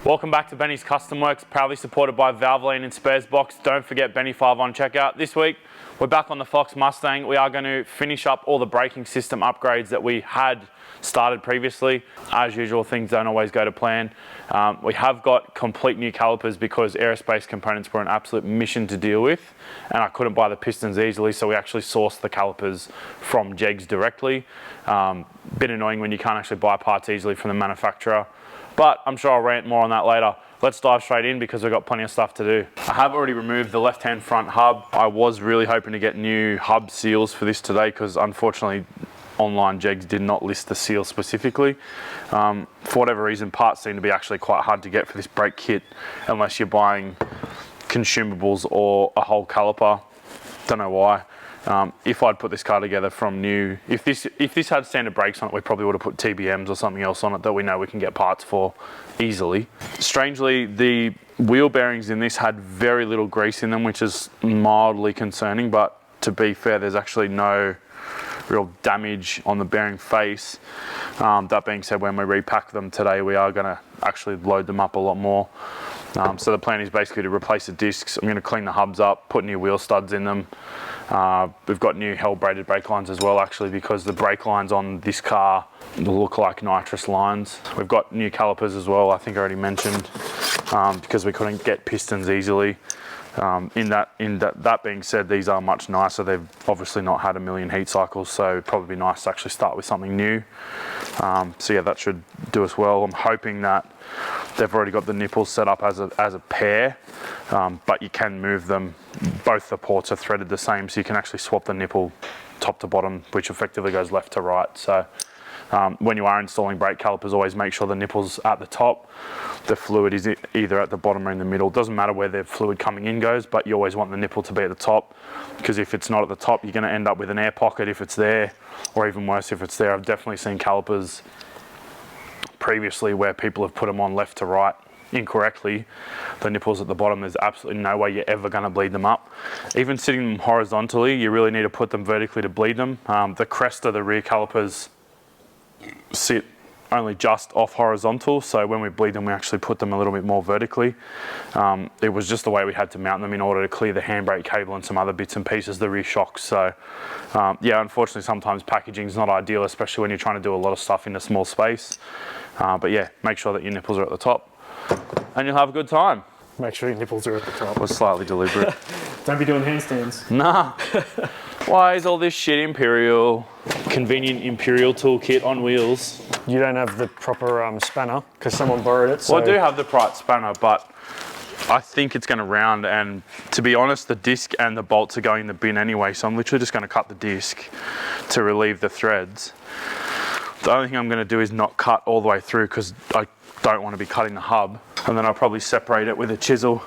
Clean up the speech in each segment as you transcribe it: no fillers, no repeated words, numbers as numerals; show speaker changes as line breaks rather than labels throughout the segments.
Welcome back to Benny's Custom Works, proudly supported by Valvoline and Sparesbox. Don't forget Benny5 on checkout. This week, we're back on the Fox Mustang. We are going to finish up all the braking system upgrades that we had started previously. As usual, things don't always go to plan. We have got complete new calipers because aerospace components were an absolute mission to deal with, and I couldn't buy the pistons easily, so we actually sourced the calipers from Jegs directly. Bit annoying when you can't actually buy parts easily from the manufacturer, but I'm sure I'll rant more on that later. Let's dive straight in because we've got plenty of stuff to do. I have already removed the left-hand front hub. I was really hoping to get new hub seals for this today because unfortunately online Jegs did not list the seal specifically. For whatever reason, parts seem to be actually quite hard to get for this brake kit unless you're buying consumables or a whole caliper. Don't know why. If I'd put this car together from new, if this had standard brakes on it, we probably would have put TBMs or something else on it that we know we can get parts for easily. Strangely, the wheel bearings in this had very little grease in them, which is mildly concerning, but to be fair, there's actually no real damage on the bearing face. That being said, when we repack them today, we are going to actually load them up a lot more. So the plan is basically to replace the discs. I'm going to clean the hubs up, put new wheel studs in them. We've got new hell braided brake lines as well, actually, because the brake lines on this car look like nitrous lines. We've got new calipers as well, I think I already mentioned, because we couldn't get pistons easily. That being said, these are much nicer. They've obviously not had a million heat cycles, so it'd probably be nice to actually start with something new. So yeah, that should do us well. I'm hoping that they've already got the nipples set up as a pair, but you can move them. Both the ports are threaded the same, so you can actually swap the nipple top to bottom, which effectively goes left to right. So when you are installing brake calipers, always make sure the nipple's at the top. The fluid is either at the bottom or in the middle. It doesn't matter where the fluid coming in goes, but you always want the nipple to be at the top, because if it's not at the top, you're going to end up with an air pocket if it's there, or even worse if it's there. I've definitely seen calipers previously where people have put them on left to right incorrectly. The nipples at the bottom, there's absolutely no way you're ever going to bleed them up. Even sitting them horizontally, you really need to put them vertically to bleed them. The crest of the rear calipers sit only just off horizontal, so when we bleed them, we actually put them a little bit more vertically. It was just the way we had to mount them in order to clear the handbrake cable and some other bits and pieces, the rear shocks. So yeah, unfortunately sometimes packaging is not ideal, especially when you're trying to do a lot of stuff in a small space. But yeah, make sure that your nipples are at the top and you'll have a good time.
Make sure your nipples are at the top.
It was slightly deliberate.
Don't be doing handstands.
Nah. Why is all this shit Imperial? Convenient Imperial toolkit on wheels.
You don't have the proper spanner because someone borrowed it. So.
Well, I do have the right spanner, but I think it's going to round, and to be honest, the disc and the bolts are going in the bin anyway, so I'm literally just going to cut the disc to relieve the threads. The only thing I'm going to do is not cut all the way through because I don't want to be cutting the hub, and then I'll probably separate it with a chisel.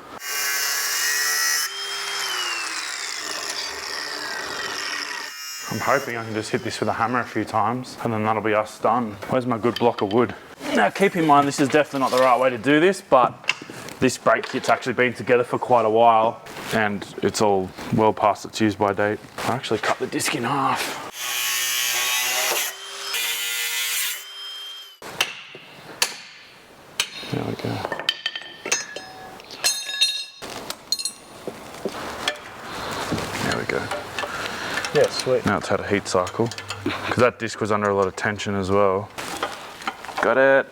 I'm hoping I can just hit this with a hammer a few times and then that'll be us done. Where's my good block of wood? Now keep in mind this is definitely not the right way to do this, but this brake kit's actually been together for quite a while and it's all well past its use by date. I actually cut the disc in half. There we go. There we go.
Yeah, sweet.
Now it's had a heat cycle, because that disc was under a lot of tension as well. Got it.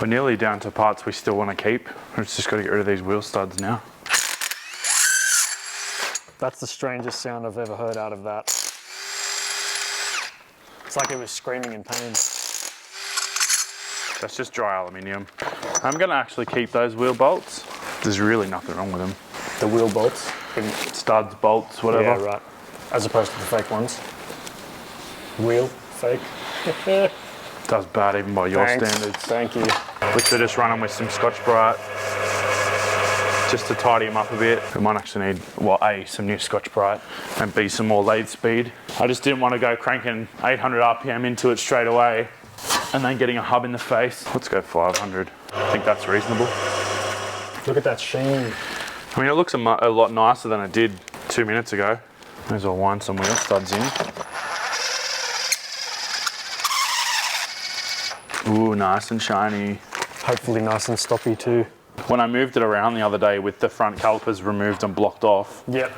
We're nearly down to parts we still want to keep. We've just got to get rid of these wheel studs now.
That's the strangest sound I've ever heard out of that. It's like it was screaming in pain.
That's just dry aluminium. I'm going to actually keep those wheel bolts. There's really nothing wrong with them.
The wheel bolts?
Studs, bolts, whatever.
Yeah, right. As opposed to the fake ones. Wheel, fake.
Does bad even by your
Thanks.
standards.
Thank you.
Literally just run them with some Scotch-Brite just to tidy them up a bit. We might actually need, well, A, some new Scotch-Brite, and B, some more lathe speed. I just didn't want to go cranking 800 RPM into it straight away and then getting a hub in the face. Let's go 500. I think that's reasonable.
Look at that sheen.
I mean, it looks a lot nicer than it did 2 minutes ago. May as well wind some wheel studs in. Ooh, nice and shiny.
Hopefully nice and stoppy too.
When I moved it around the other day with the front calipers removed and blocked off,
Yep.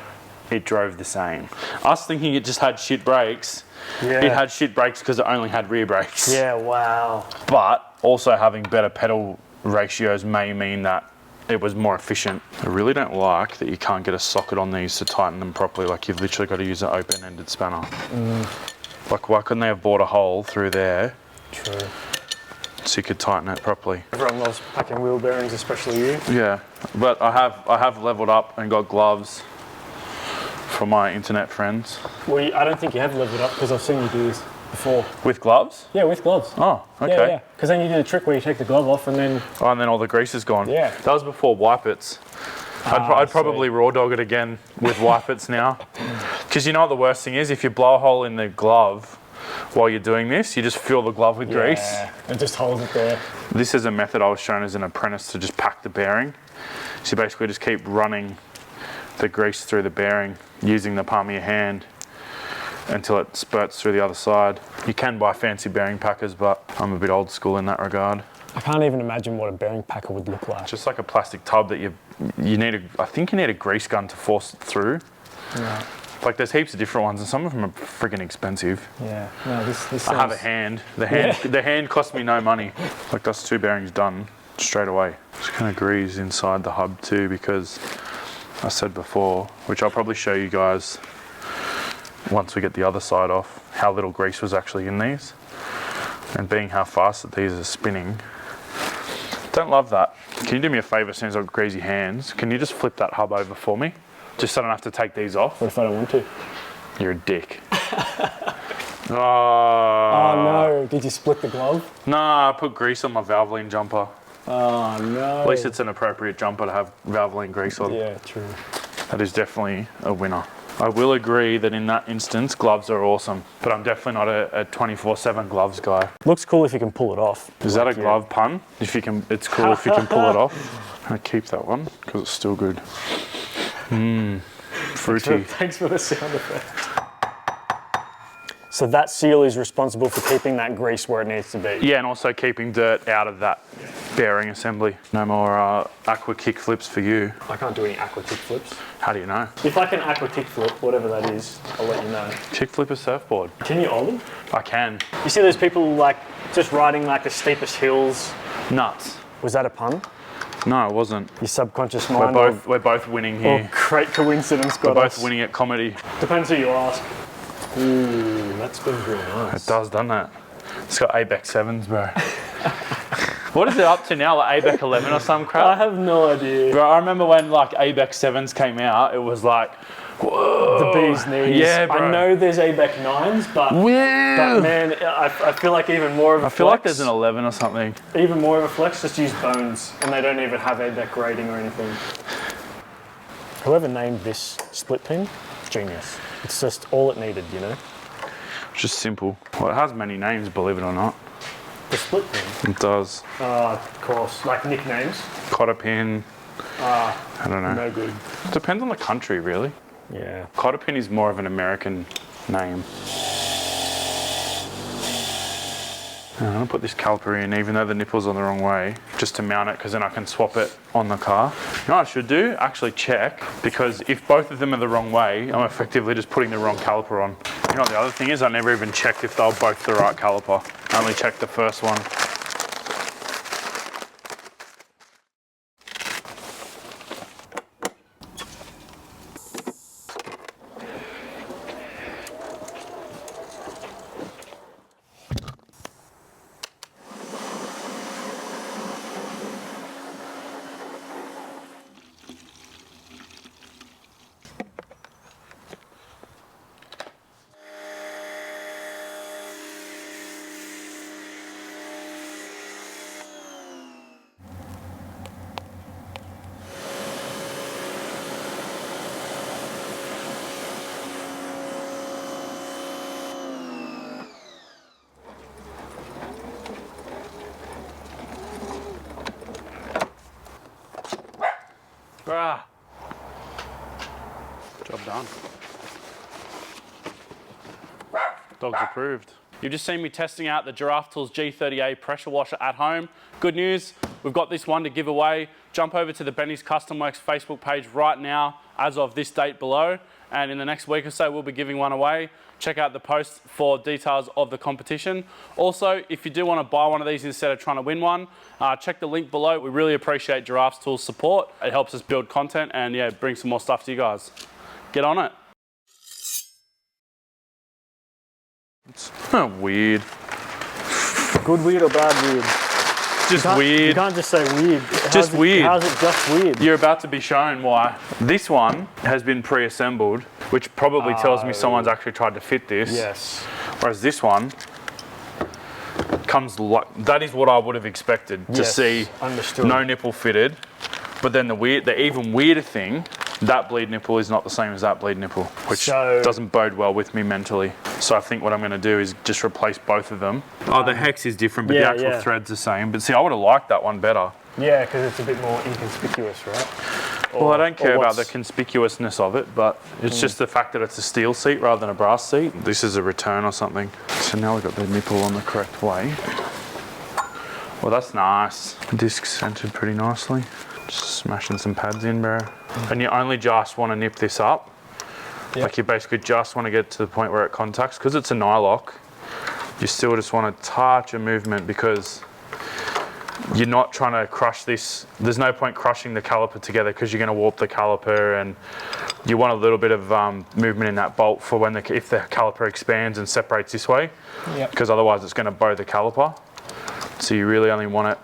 it drove the same. Us thinking it just had shit brakes,
Yeah.
it had shit brakes because it only had rear brakes.
Yeah, wow.
But also having better pedal ratios may mean that it was more efficient. I really don't like that you can't get a socket on these to tighten them properly. Like you've literally got to use an open-ended spanner. Like why couldn't they have bored a hole through there?
True.
So you could tighten it properly.
Everyone loves packing wheel bearings, especially you.
Yeah, but I have leveled up and got gloves for my internet friends.
Well, I don't think you have leveled up because I've seen you do this before.
With gloves?
Yeah, with gloves.
Oh, okay.
Yeah. Because then you do the trick where you take the glove off and then...
Oh, and then all the grease is gone.
Yeah.
That was before wipe-its. I'd probably raw dog it again with wipe-its now. Because you know what the worst thing is? If you blow a hole in the glove while you're doing this, you just fill the glove with grease.
Yeah, it just holds it there.
This is a method I was shown as an apprentice to just pack the bearing. So you basically just keep running the grease through the bearing using the palm of your hand until it spurts through the other side. You can buy fancy bearing packers, but I'm a bit old school in that regard.
I can't even imagine what a bearing packer would look like.
Just like a plastic tub that you need I think you need a grease gun to force it through.
Yeah.
Like there's heaps of different ones and some of them are freaking expensive.
Yeah. No, this sounds...
I have a hand. The hand cost me no money. Like that's 2 bearings done straight away. Just gonna grease inside the hub too because I said before, which I'll probably show you guys once we get the other side off, how little grease was actually in these. And being how fast that these are spinning. Don't love that. Can you do me a favour since I've got greasy hands? Can you just flip that hub over for me? Just so I don't have to take these off.
What if I don't want to?
You're a dick.
Oh no, did you split the glove?
Nah, I put grease on my Valvoline jumper.
Oh no.
At least it's an appropriate jumper to have Valvoline grease on.
Yeah, true.
That is definitely a winner. I will agree that in that instance, gloves are awesome, but I'm definitely not a 24/7 gloves guy.
Looks cool if you can pull it off.
Is that a glove pun? If you can, it's cool if you can pull it off. I keep that one because it's still good. Fruity.
Thanks for the sound effect. So that seal is responsible for keeping that grease where it needs to be.
Yeah, and also keeping dirt out of that bearing assembly. No more aqua kick flips for you.
I can't do any aqua kick flips.
How do you know?
If I can aqua kick flip, whatever that is, I'll let you know.
Kick flip a surfboard.
Can you ollie?
I can.
You see those people like just riding like the steepest hills?
Nuts.
Was that a pun?
No, it wasn't.
Your subconscious mind.
We're both winning
Oh,
here.
great coincidence got
We're
us.
both winning at comedy.
Depends who you ask. Ooh, that spins really nice.
It does, doesn't it? It's got ABEC 7s, bro. What is it up to now? Like ABEC 11 or some crap?
I have no idea.
Bro, I remember when like ABEC 7s came out, it was like, whoa.
The bee's knees.
Yeah, bro.
I know there's ABEC 9s, but man, I feel like even more of a
I feel like there's an 11 or something.
Even more of a flex, just use bones, and they don't even have ABEC rating or anything. Whoever named this split pin, genius. It's just all it needed, you know?
It's just simple. Well, it has many names, believe it or not.
The split pin?
It does.
Of course. Like nicknames?
Cotter pin. I don't know.
No good.
It depends on the country, really.
Yeah.
Cotter pin is more of an American name. I'm gonna put this caliper in, even though the nipple's on the wrong way, just to mount it, because then I can swap it on the car. You know what I should do? Actually check, because if both of them are the wrong way, I'm effectively just putting the wrong caliper on. You know what the other thing is? I never even checked if they were both the right caliper. I only checked the first one. Ah. Job done. Dog's approved. You've just seen me testing out the Giraffe Tools G30A pressure washer at home. Good news, we've got this one to give away. Jump over to the Benny's Custom Works Facebook page right now, as of this date below. And in the next week or so, we'll be giving one away. Check out the post for details of the competition. Also, if you do want to buy one of these instead of trying to win one, check the link below. We really appreciate Giraffe's Tools support. It helps us build content and yeah, bring some more stuff to you guys. Get on it. It's weird.
Good weird or bad weird?
Just weird.
You can't just say weird.
Weird.
How's it just weird?
You're about to be shown why. This one has been pre-assembled, which probably tells me someone's actually tried to fit this.
Yes.
Whereas this one comes like, that is what I would have expected to see.
Understood.
No nipple fitted. But then the even weirder thing, that bleed nipple is not the same as that bleed nipple, which doesn't bode well with me mentally. So I think what I'm going to do is just replace both of them. Oh, the hex is different, but the actual thread's the same. But see, I would have liked that one better.
Yeah, because it's a bit more inconspicuous, right?
Well, I don't care about the conspicuousness of it, but it's just the fact that it's a steel seat rather than a brass seat. This is a return or something. So now we've got the nipple on the correct way. Well, that's nice. Disc's centered pretty nicely. Just smashing some pads in, bro. And you only just want to nip this up. Yep. Like you basically just want to get to the point where it contacts. Because it's a nylock, you still just want to touch a movement because you're not trying to crush this. There's no point crushing the caliper together because you're going to warp the caliper, and you want a little bit of movement in that bolt for when if the caliper expands and separates this way. Yep. Because otherwise it's going to bow the caliper. So you really only want it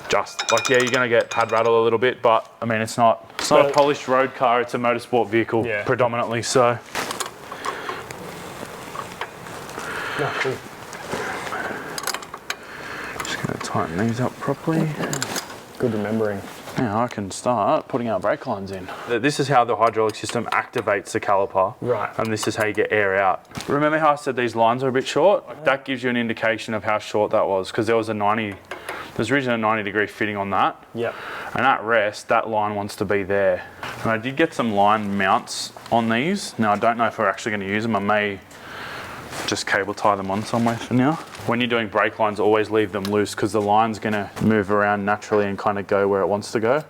just like, yeah, you're going to get pad rattle a little bit, but I mean, it's not a polished road car, it's a motorsport vehicle predominantly, so.
Yeah, cool.
Just going to tighten these up properly.
Good remembering.
Now I can start putting our brake lines in. This is how the hydraulic system activates the caliper. Right. And this is how you get air out. Remember how I said these lines are a bit short? Like that gives you an indication of how short that was, because there was there's originally a 90-degree fitting on that. Yep. And at rest, that line wants to be there. And I did get some line mounts on these. Now I don't know if we're actually going to use them. I may just cable tie them on somewhere for now. When you're doing brake lines, always leave them loose because the line's going to move around naturally and kind of go where it wants to go.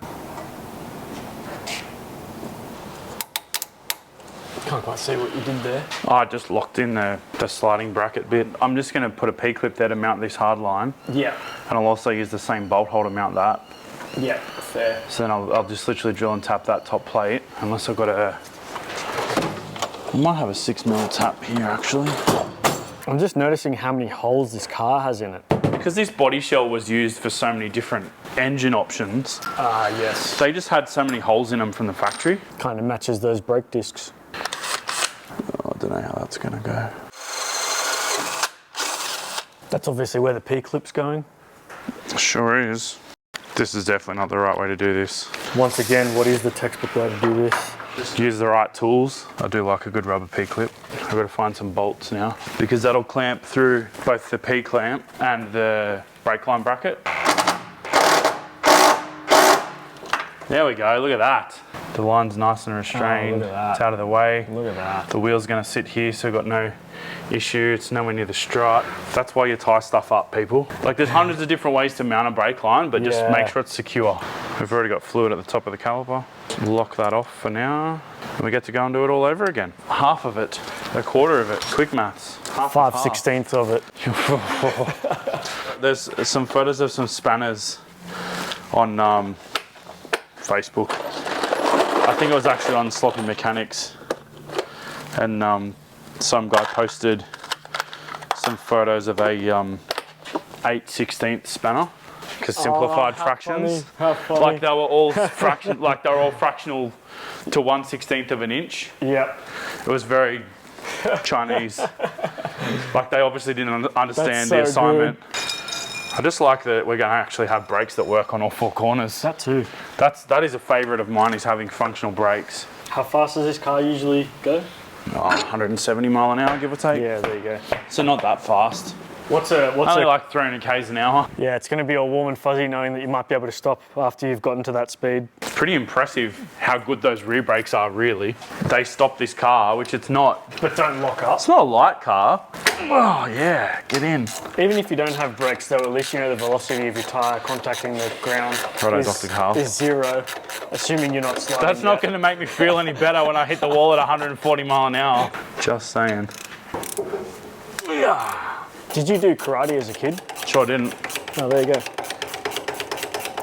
Can't quite see what you did there.
I just locked in the sliding bracket bit. I'm just going to put a P-clip there to mount this hard line. Yeah. And I'll also use the same bolt hole to mount that. Yeah, fair. So then I'll just literally drill and tap that top plate, unless I've got I might have a 6mm tap here actually.
I'm just noticing how many holes this car has in it.
Because this body shell was used for so many different engine options.
Yes.
They just had so many holes in them from the factory.
Kind of matches those brake discs.
Oh, I don't know how that's going to go.
That's obviously where the P-clip's going.
Sure is. This is definitely not the right way to do this.
Once again, what is the textbook way to do this?
Just use the right tools. I do like a good rubber P-clip. I've got to find some bolts now because that'll clamp through both the P-clamp and the brake line bracket. There we go, look at that. The line's nice and restrained.
Look at that.
It's out of the way.
Look at that.
The wheel's going to sit here, so we've got no issue. It's nowhere near the strut. That's why you tie stuff up, people. Like there's hundreds of different ways to mount a brake line, but just make sure it's secure. We've already got fluid at the top of the caliper. Lock that off for now. And we get to go and do it all over again. Half of it, a quarter of it, quick maths.
5/16 of it.
There's some photos of some spanners on Facebook. I think it was actually on Sloppy Mechanics, and some guy posted some photos of a 8/16 spanner, because simplified fractions.
How funny.
Like they were all fractional to 1/16 of an inch. Yep. It was very Chinese. Like they obviously didn't understand the assignment. Good. I just like that we're going to actually have brakes that work on all four corners.
That too.
That is a favourite of mine, is having functional brakes.
How fast does this car usually go?
170 mile an hour, give or take.
Yeah, there you go.
So not that fast.
Only
like 300 k's an hour.
Yeah, it's going to be all warm and fuzzy knowing that you might be able to stop after you've gotten to that speed.
It's pretty impressive how good those rear brakes are, really. They stop this car, which it's not.
But don't lock up.
It's not a light car. Oh yeah, get in.
Even if you don't have brakes, though, at least you know the velocity of your tyre contacting the ground is 0, assuming you're not sliding.
That's not going to make me feel any better when I hit the wall at 140 mile an hour. Just saying.
Did you do karate as a kid?
Sure didn't.
Oh, there you go.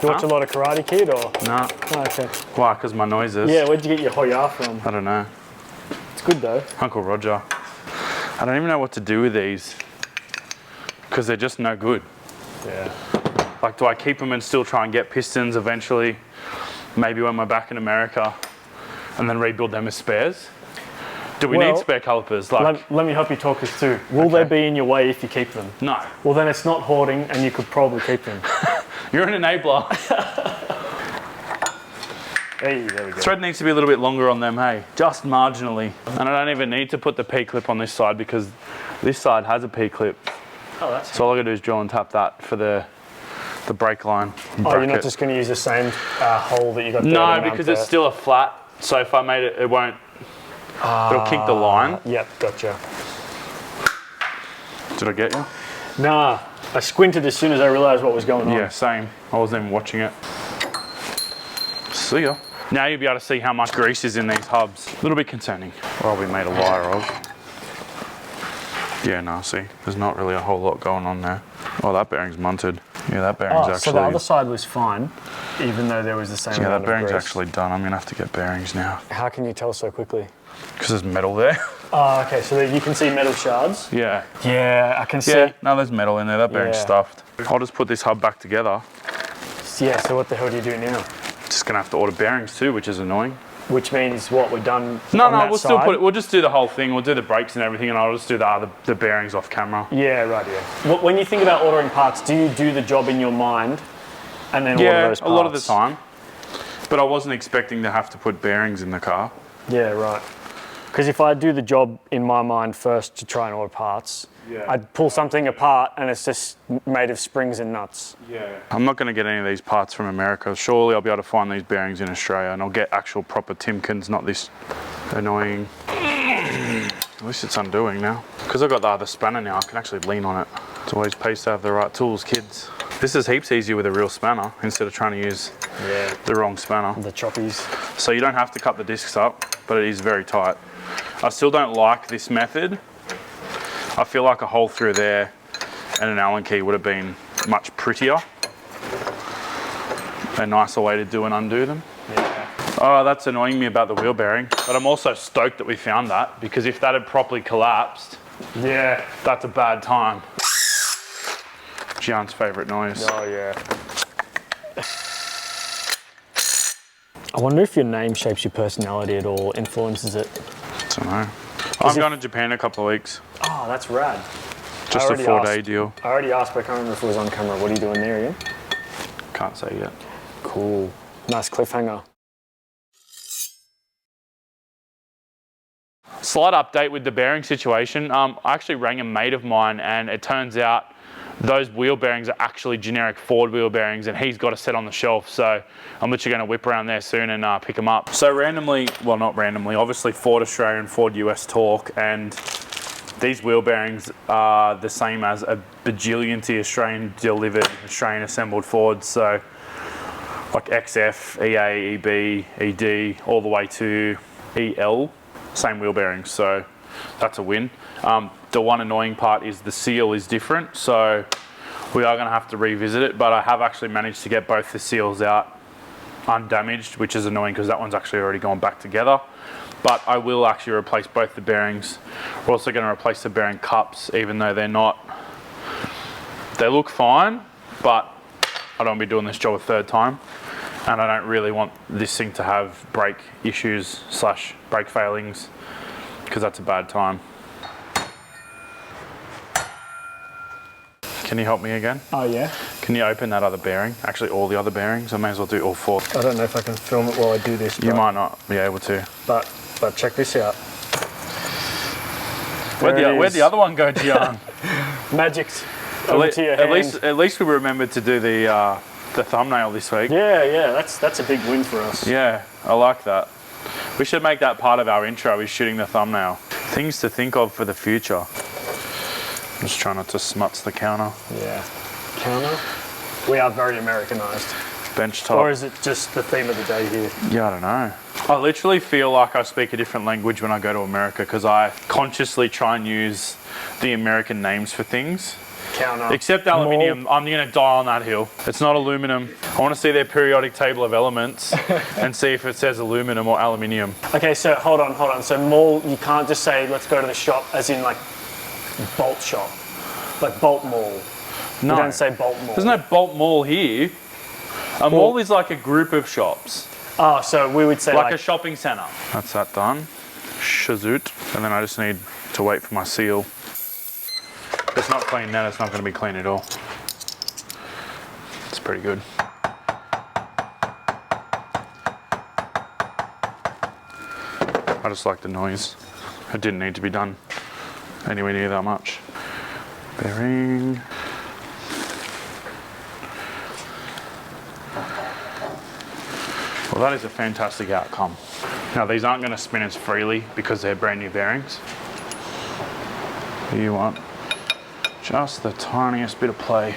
You watch a lot of Karate Kid, or?
No.
Oh, okay.
Why? Because my noises.
Yeah, where'd you get your Hoya from?
I don't know.
It's good though.
Uncle Roger. I don't even know what to do with these because they're just no good.
Yeah.
Like, do I keep them and still try and get pistons eventually? Maybe when we're back in America, and then rebuild them as spares? Do we need spare calipers? Like,
let me help you talk this through. Will they be in your way if you keep them?
No.
Well, then it's not hoarding, and you could probably keep them.
You're an enabler.
Hey, there we go.
Thread needs to be a little bit longer on them, hey? Just marginally. And I don't even need to put the P-clip on this side because this side has a P-clip.
Oh, that's
So all I gotta do is drill and tap that for the brake line.
Oh, you're not just gonna use the same hole that you got there?
No, because it's still a flat. So if I made it, it won't, it'll kink the line.
Yep, gotcha.
Did I get you?
Nah, I squinted as soon as I realised what was going on.
Yeah, same. I wasn't even watching it. See ya. Now you'll be able to see how much grease is in these hubs. A little bit concerning. Or I'll be made a liar of. Yeah, no, see, there's not really a whole lot going on there. Oh, that bearing's munted. Yeah, that bearing's actually...
So the other side was fine, even though there was the same amount of grease.
Yeah, that bearing's actually done. I'm gonna have to get bearings now.
How can you tell so quickly?
Because there's metal there.
Oh, okay, so that you can see metal shards?
Yeah.
Yeah, I can see.
Yeah, no, there's metal in there. That bearing's stuffed. I'll just put this hub back together.
Yeah, so what the hell do you do now?
Just gonna have to order bearings too, which is annoying.
Which means what, we're done?
No, we'll still put it. We'll just do the whole thing. We'll do the brakes and everything, and I'll just do the bearings off camera.
Yeah, right. Yeah. When you think about ordering parts, do you do the job in your mind, and then order those parts?
Yeah, a lot of the time. But I wasn't expecting to have to put bearings in the car.
Yeah, right. Because if I do the job in my mind first to try and order parts, I'd pull something apart and it's just made of springs and nuts.
Yeah. I'm not going to get any of these parts from America. Surely I'll be able to find these bearings in Australia, and I'll get actual proper Timkins, not this annoying. At least it's undoing now. Because I've got the other spanner now, I can actually lean on it. It's always pays to have the right tools, kids. This is heaps easier with a real spanner instead of trying to use the wrong spanner.
The choppies.
So you don't have to cut the discs up, but it is very tight. I still don't like this method. I feel like a hole through there and an Allen key would have been much prettier. A nicer way to do and undo them.
Yeah.
Oh, that's annoying me about the wheel bearing. But I'm also stoked that we found that, because if that had properly collapsed, that's a bad time. Gian's favourite noise.
Oh yeah. I wonder if your name shapes your personality at all, influences it.
I don't know. I'm going to Japan in a couple of weeks.
Oh, that's rad.
Just a 4-day deal.
I already asked, but I can't remember if it was on camera. What are you doing there again?
Can't say yet.
Cool. Nice cliffhanger.
Slight update with the bearing situation. I actually rang a mate of mine, and it turns out those wheel bearings are actually generic Ford wheel bearings, and he's got a set on the shelf. So I'm literally going to whip around there soon and pick them up. So randomly, well, not randomly, obviously Ford Australia and Ford US talk, and these wheel bearings are the same as a bajillion Australian delivered, Australian assembled Fords. So like XF, EA, EB, ED, all the way to EL, same wheel bearings. So that's a win. The one annoying part is the seal is different, so we are going to have to revisit it, but I have actually managed to get both the seals out undamaged, which is annoying because that one's actually already gone back together. But I will actually replace both the bearings. We're also going to replace the bearing cups, even though they're not, they look fine, but I don't want to be doing this job a third time, and I don't really want this thing to have brake issues / brake failings, because that's a bad time. Can you help me again?
Oh yeah?
Can you open that other bearing? Actually, all the other bearings. I may as well do all 4.
I don't know if I can film it while I do this.
You might not be able to.
But check this out.
Where'd the other one go, Gian?
Magicked. Over to your hand.
At least we remembered to do the thumbnail this week.
Yeah, that's a big win for us.
Yeah, I like that. We should make that part of our intro, is shooting the thumbnail. Things to think of for the future. Just trying not to smuts the counter.
Yeah. Counter? We are very Americanized.
Bench top.
Or is it just the theme of the day here?
Yeah, I don't know. I literally feel like I speak a different language when I go to America because I consciously try and use the American names for things.
Counter.
Except aluminium. I'm going to die on that hill. It's not aluminum. I want to see their periodic table of elements and see if it says aluminum or aluminium.
Okay, so hold on. So mall, you can't just say, let's go to the shop, as in like bolt shop. Like bolt mall.
No.
You don't say bolt mall.
There's no bolt mall here. A mall is like a group of shops.
Oh, so we would say
like a shopping centre. That's that done. Shazoot. And then I just need to wait for my seal. If it's not clean now, it's not going to be clean at all. It's pretty good. I just like the noise. It didn't need to be done anywhere near that much. Bearing. Well, that is a fantastic outcome. Now, these aren't going to spin as freely because they're brand new bearings. You want just the tiniest bit of play.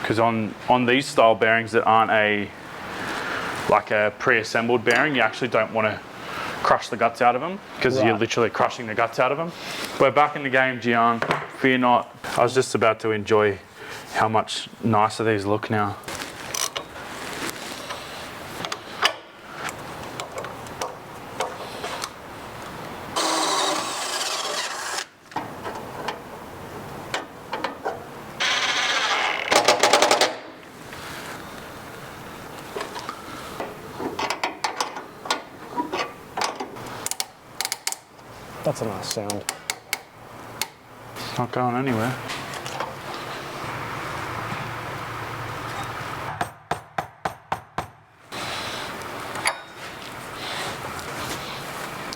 Because on these style bearings that aren't like a pre-assembled bearing, you actually don't want to crush the guts out of them because you're literally crushing the guts out of them. We're back in the game, Gian. Fear not. I was just about to enjoy how much nicer these look now.
That's a nice sound.
It's not going anywhere.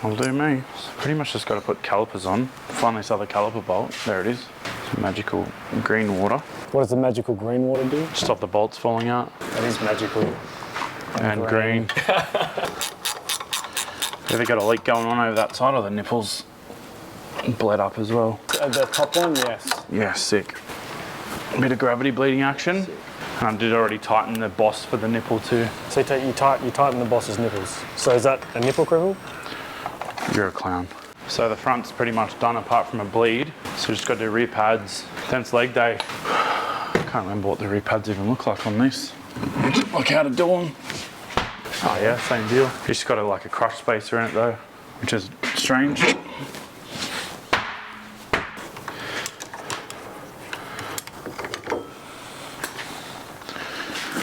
I'll do me. Pretty much just got to put calipers on. Find this other caliper bolt. There it is. Some magical green water.
What does the magical green water do?
Stop the bolts falling out.
That is magical.
And green. Have they got a leak going on over that side, or the nipples bled up as well?
The top one, yes.
Yeah, sick. A bit of gravity bleeding action. Sick. And I did already tighten the boss for the nipple too. So
you tighten the boss's nipples. So is that a nipple crivel?
You're a clown. So the front's pretty much done apart from a bleed. So just got to do rear pads. Then it's leg day. Can't remember what the rear pads even look like on this. Look how to do them. Oh yeah, same deal. You just got like a crush spacer in it though, which is strange.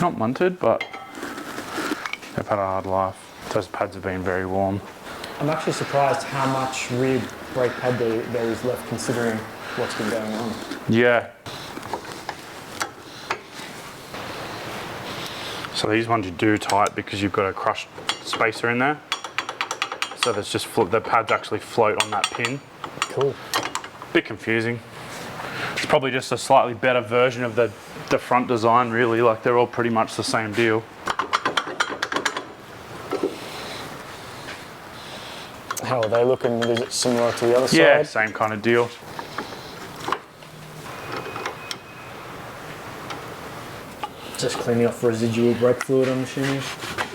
Not munted, but they've had a hard life. Those pads have been very warm.
I'm actually surprised how much rear brake pad there is left considering what's been going on.
Yeah. So these ones you do tight because you've got a crushed spacer in there. So there's just the pads actually float on that pin.
Cool.
Bit confusing. It's probably just a slightly better version of the front design really, like they're all pretty much the same deal.
How are they looking? Is it similar to the other side?
Yeah, same kind of deal.
Just cleaning off residual brake fluid, I'm assuming?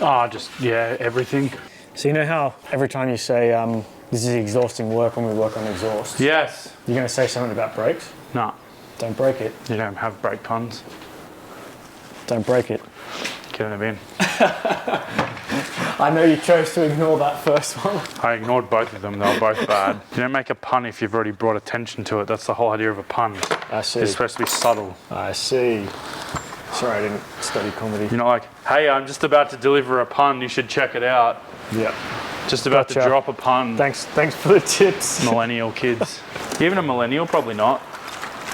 Oh, yeah, everything.
So you know how every time you say, this is exhausting work when we work on exhaust?
Yes.
You're going to say something about brakes?
No.
Don't break it.
You don't have brake puns.
Don't break it.
Get in the bin.
I know you chose to ignore that first one.
I ignored both of them, they were both bad. You don't make a pun if you've already brought attention to it. That's the whole idea of a pun.
I see.
It's supposed to be subtle.
I see. Sorry, I didn't study comedy.
You're not like, hey, I'm just about to deliver a pun, you should check it out.
Yeah.
Just about to drop a pun.
Thanks for the tips.
Millennial kids. Even a millennial, probably not.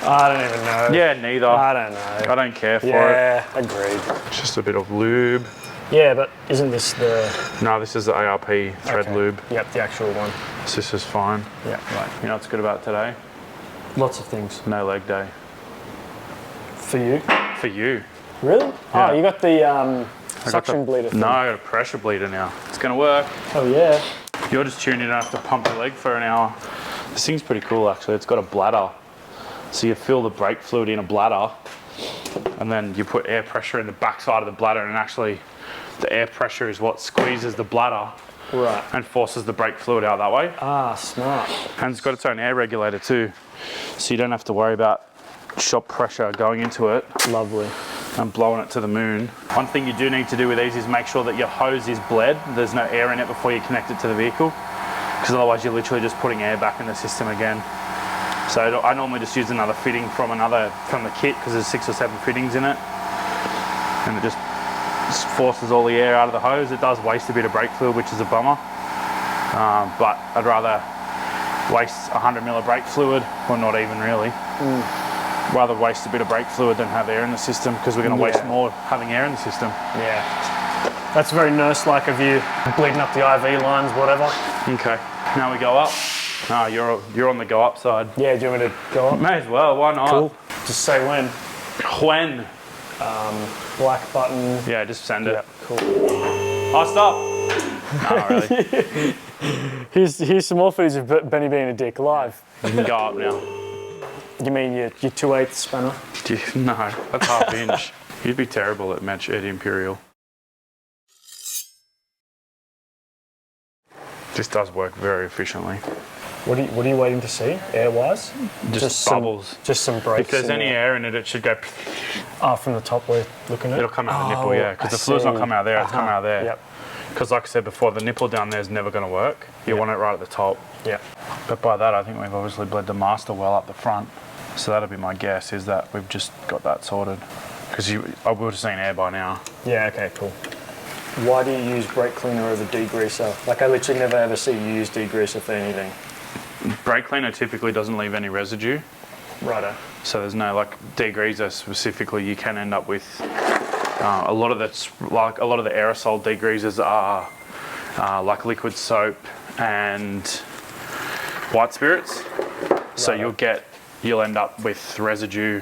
I don't even know.
Yeah, neither.
I don't know.
I don't care for it.
Yeah, agreed.
It's just a bit of lube.
Yeah, but isn't this the...
No, this is the ARP thread lube.
Yep, the actual one.
So this is fine.
Yeah, right.
You know what's good about today?
Lots of things.
No leg day.
For you?
For you.
Really?
Yeah.
Oh, you got the suction bleeder thing.
No, I got a pressure bleeder now. It's going to work.
Oh, yeah.
You're just tuning in, I have to pump your leg for an hour. This thing's pretty cool actually. It's got a bladder. So you fill the brake fluid in a bladder and then you put air pressure in the backside of the bladder, and actually the air pressure is what squeezes the bladder and forces the brake fluid out that way.
Ah, smart.
And it's got its own air regulator too. So you don't have to worry about shop pressure going into it.
Lovely.
And blowing it to the moon. One thing you do need to do with these is make sure that your hose is bled. There's no air in it before you connect it to the vehicle, because otherwise you're literally just putting air back in the system again. So I normally just use another fitting from the kit, because there's 6 or 7 fittings in it, and it just forces all the air out of the hose. It does waste a bit of brake fluid, which is a bummer, but I'd rather waste 100 ml of brake fluid, or not even really. Rather waste a bit of brake fluid than have air in the system, because we're going to waste more having air in the system.
Yeah. That's very nurse-like of you, bleeding up the IV lines, whatever.
Okay. Now we go up. No, you're on the go up side.
Yeah, do you want me to go up?
May as well, why not?
Cool. Just say when.
When?
Black button.
Yeah, just send it.
Yep, cool.
Oh, stop. No, not really.
Here's some more footage of Benny being a dick live.
You can go up now.
You mean your 2/8 spanner?
No, that's half inch. You'd be terrible at match at Imperial. This does work very efficiently.
What are you waiting to see, air-wise?
Just bubbles.
Just some brakes.
If there's any air in it, it should go.
From the top we're looking at?
It'll come out the nipple, yeah, because the fluid's not coming out there, it's coming out there.
Yep.
Because like I said before, the nipple down there is never going to work. You want it right at the top.
Yeah.
But by that, I think we've obviously bled the master well up the front. So that'll be my guess, is that we've just got that sorted. Because I would have seen air by now.
Yeah, okay, cool. Why do you use brake cleaner over degreaser? Like, I literally never ever see you use degreaser for anything.
Brake cleaner typically doesn't leave any residue.
Righto.
So there's no, like, degreaser specifically, you can end up with a lot of the aerosol degreasers are like liquid soap and white spirits. So you'll end up with residue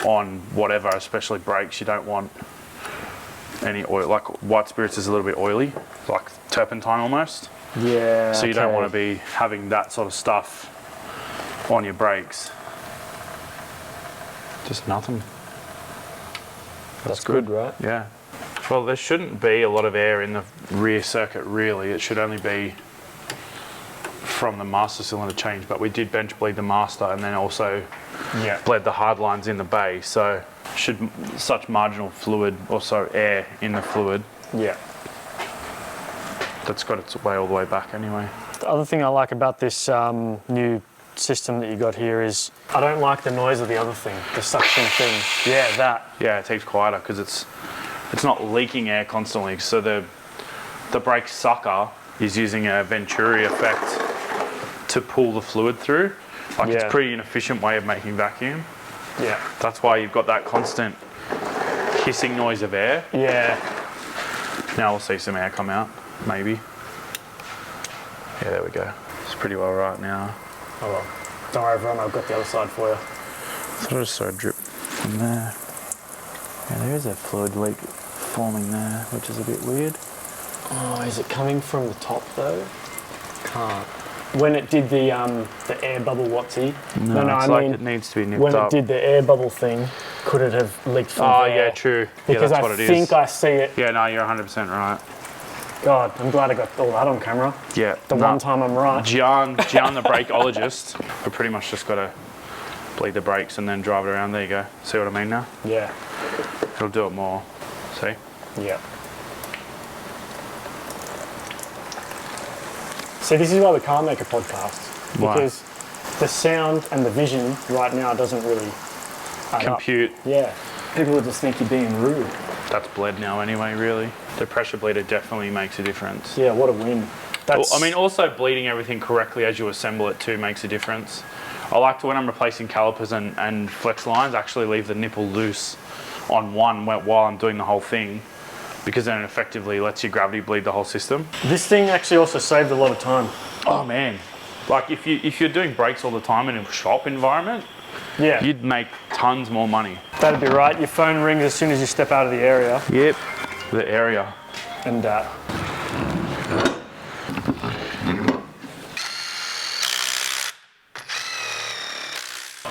on whatever, especially brakes. You don't want any oil. Like, white spirits is a little bit oily, like turpentine almost.
Yeah.
So you don't want to be having that sort of stuff on your brakes. Just nothing.
That's good, right?
Yeah. Well, there shouldn't be a lot of air in the rear circuit, really. It should only be from the master cylinder change, but we did bench bleed the master and then also bled the hard lines in the bay, so such marginal fluid, also air in the fluid.
Yeah.
That's got its way all the way back anyway.
The other thing I like about this new system that you got here is I don't like the noise of the other thing, the suction thing. Yeah, that.
Yeah, it takes quieter because it's not leaking air constantly. So the brake sucker is using a Venturi effect to pull the fluid through. Like, it's a pretty inefficient way of making vacuum.
Yeah.
That's why you've got that constant hissing noise of air.
Yeah.
Now we'll see some air come out, maybe. Yeah, there we go. It's pretty well right now.
Oh well. Don't worry, everyone, I've got the other side for you.
So I just saw a drip from there. Yeah, there is a fluid leak forming there, which is a bit weird.
Oh, is it coming from the top though? Can't. When it did the air bubble Watsy.
No, I mean, it needs to be nipped
when
up.
it did the air bubble thing, could it have leaked from there?
Oh yeah, true.
Because
yeah, that's what it is.
I think I see it.
Yeah, no, you're 100% right.
God, I'm glad I got all that on camera.
Yeah.
The one time I'm right.
Gian the brakeologist. We pretty much just got to bleed the brakes and then drive it around. There you go. See what I mean now?
Yeah.
It'll do it more. See?
Yeah. See, this is why we can't make a podcast.
Why?
Because the sound and the vision right now doesn't really
compute.
Yeah. People will just think you're being rude.
That's bled now anyway, really. The pressure bleeder definitely makes a difference.
Yeah, what a win.
Well, I mean, also bleeding everything correctly as you assemble it too makes a difference. I like to, when I'm replacing calipers and flex lines, actually leave the nipple loose on one while I'm doing the whole thing, because then it effectively lets you gravity bleed the whole system.
This thing actually also saved a lot of time.
Oh man. Like, if you're doing brakes all the time in a shop environment,
yeah,
you'd make tons more money.
That'd be right. Your phone rings as soon as you step out of the area.
Yep. The area.
And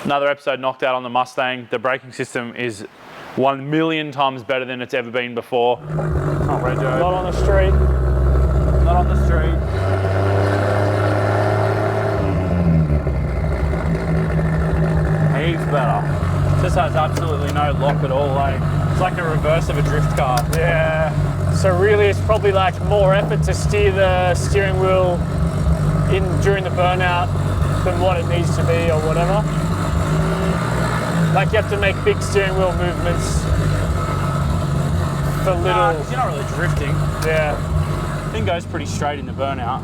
Another episode knocked out on the Mustang. The braking system is 1,000,000 times better than it's ever been before.
Not on the street.
Not on the street. Heaps better. This has absolutely no lock at all. Like, it's like the reverse of a drift car.
Yeah. So really, it's probably like more effort to steer the steering wheel in during the burnout than what it needs to be or whatever. Like you have to make big steering wheel movements for little.
'Cause you're not really drifting.
Yeah.
Thing goes pretty straight in the burnout.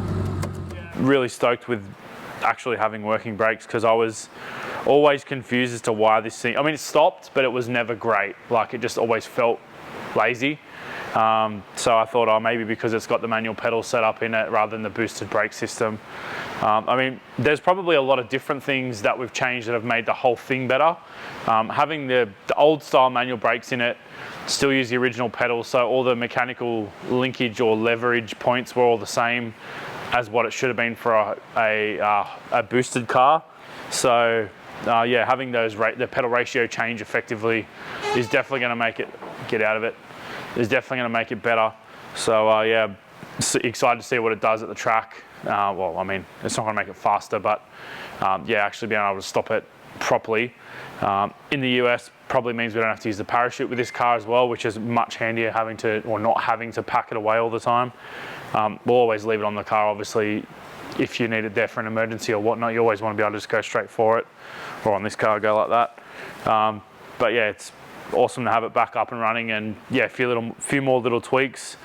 Really stoked with actually having working brakes because I was always confused as to why this thing. I mean, it stopped, but it was never great. Like it just always felt lazy. So I thought, oh, maybe because it's got the manual pedal set up in it rather than the boosted brake system. I mean, there's probably a lot of different things that we've changed that have made the whole thing better. Having the old style manual brakes in it, still use the original pedal, so all the mechanical linkage or leverage points were all the same as what it should have been for a boosted car. So yeah, having those the pedal ratio change effectively is definitely going to make it is definitely going to make it better. So yeah, excited to see what it does at the track. Well, I mean, it's not going to make it faster, but yeah, actually being able to stop it properly. In the US probably means we don't have to use the parachute with this car as well, which is much handier not having to pack it away all the time. We'll always leave it on the car, obviously. If you need it there for an emergency or whatnot, you always want to be able to just go straight for it, or on this car, go like that. But yeah, it's awesome to have it back up and running, and yeah, a few more little tweaks,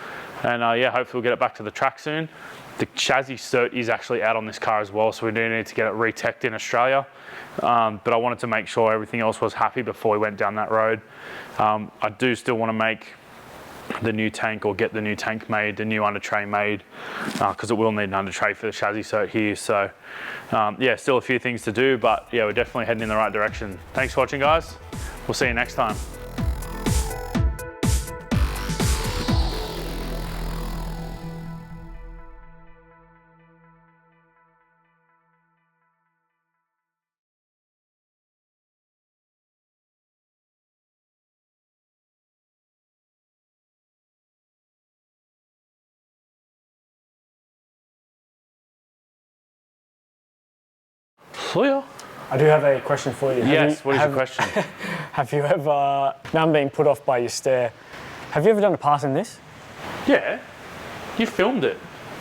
and yeah, hopefully we'll get it back to the track soon. The chassis cert is actually out on this car as well, so we do need to get it reteched in Australia. But I wanted to make sure everything else was happy before we went down that road. I do still want to make the new tank, or get the new tank made, the new under tray made, because it will need an under tray for the chassis cert here. So yeah, still a few things to do, but yeah, we're definitely heading in the right direction. Thanks for watching, guys. We'll see you next time. See ya.
I do have a question for you.
Yes, what is your question?
Have you ever, now I'm being put off by your stare, have you ever done a pass in this?
Yeah, you filmed it.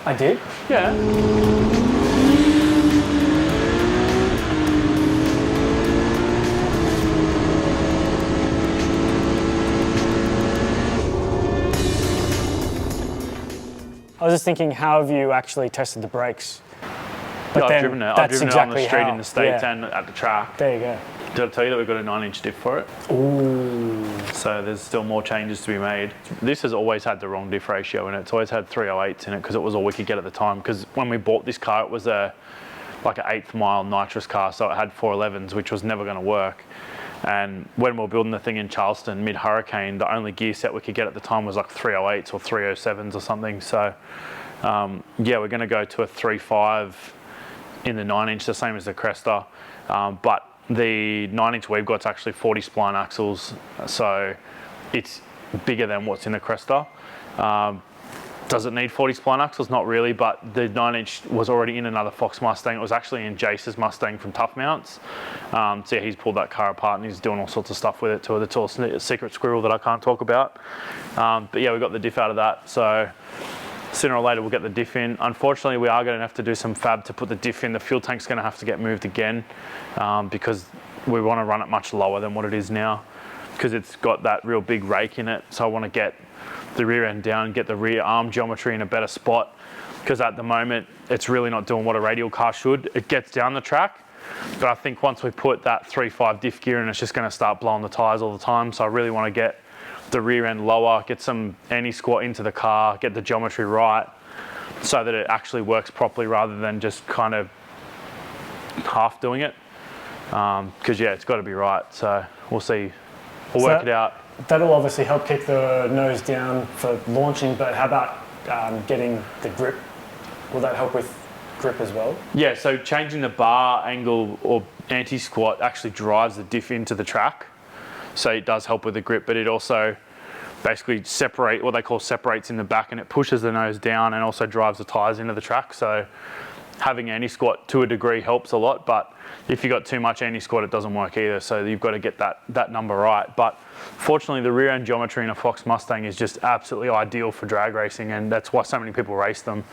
I did?
Yeah.
I was just thinking, how have you actually tested the brakes?
But yeah, I've driven it. I've driven it on the street in the States
yeah.
and at the track.
There you go.
Did I tell you that we've got a 9-inch diff for it?
Ooh.
So there's still more changes to be made. This has always had the wrong diff ratio in it. It's always had 308s in it because it was all we could get at the time. Because when we bought this car, it was like an 8th mile nitrous car, so it had 411s, which was never going to work. And when we were building the thing in Charleston mid-hurricane, the only gear set we could get at the time was like 308s or 307s or something. So yeah, we're going to go to a 3.5 in the 9-inch, the same as the Cresta, but the 9-inch we've got is actually 40 spline axles, so it's bigger than what's in the Cresta. Does it need 40 spline axles? Not really, but the 9-inch was already in another Fox Mustang. It was actually in Jace's Mustang from Tough Mounts. So yeah, he's pulled that car apart and he's doing all sorts of stuff with it too. It's all a secret squirrel that I can't talk about. But yeah, we got the diff out of that. So sooner or later we'll get the diff in. Unfortunately, we are going to have to do some fab to put the diff in. The fuel tank's going to have to get moved again because we want to run it much lower than what it is now, because it's got that real big rake in it. So I want to get the rear end down, get the rear arm geometry in a better spot, because at the moment it's really not doing what a radial car should. It gets down the track, but I think once we put that 3.5 diff gear in, it's just going to start blowing the tires all the time. So I really want to get the rear end lower, get some anti-squat into the car, get the geometry right so that it actually works properly rather than just kind of half doing it. Because yeah, it's got to be right. So we'll see. We'll work it out.
That'll obviously help keep the nose down for launching, but how about getting the grip? Will that help with grip as well?
Yeah, so changing the bar angle or anti-squat actually drives the diff into the track. So it does help with the grip, but it also basically what they call separates in the back, and it pushes the nose down and also drives the tires into the track. So having anti-squat to a degree helps a lot, but if you've got too much anti-squat, it doesn't work either. So you've got to get that number right. But fortunately, the rear end geometry in a Fox Mustang is just absolutely ideal for drag racing, and that's why so many people race them.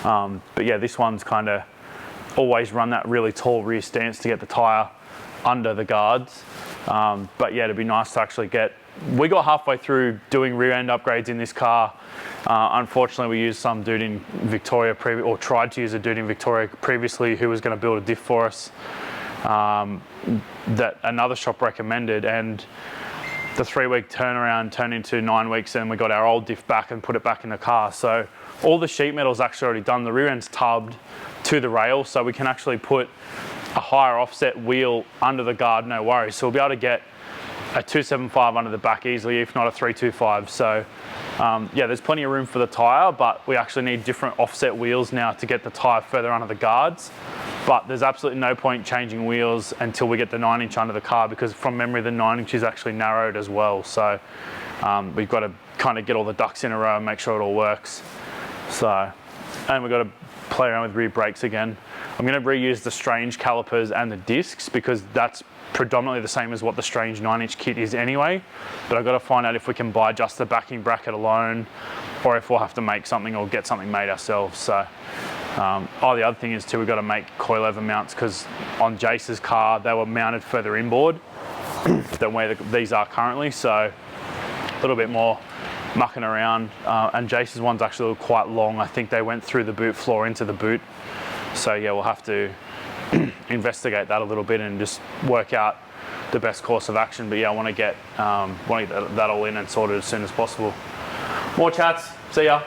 But yeah, this one's kind of always run that really tall rear stance to get the tire under the guards. But yeah, it'd be nice to actually we got halfway through doing rear end upgrades in this car. Unfortunately, we used some dude in Victoria, or tried to use a dude in Victoria previously who was going to build a diff for us that another shop recommended, and the 3-week turnaround turned into 9 weeks, and we got our old diff back and put it back in the car. So all the sheet metal's actually already done. The rear end's tubbed to the rail, so we can actually put a higher offset wheel under the guard, no worries. So we'll be able to get a 275 under the back easily, if not a 325. So yeah, there's plenty of room for the tire, but we actually need different offset wheels now to get the tire further under the guards. But there's absolutely no point changing wheels until we get the 9-inch under the car, because from memory, the 9-inch is actually narrowed as well. So we've got to kind of get all the ducks in a row and make sure it all works. So, and we've got to play around with rear brakes again. I'm going to reuse the Strange calipers and the discs, because that's predominantly the same as what the Strange 9-inch kit is anyway. But I've got to find out if we can buy just the backing bracket alone, or if we'll have to make something or get something made ourselves. So, the other thing is too, we've got to make coilover mounts, because on Jace's car, they were mounted further inboard than where these are currently. So a little bit more mucking around. And Jace's one's actually quite long. I think they went through the boot floor into the boot. So yeah, we'll have to investigate that a little bit and just work out the best course of action. But yeah, I want to get that all in and sorted as soon as possible. More chats. See ya.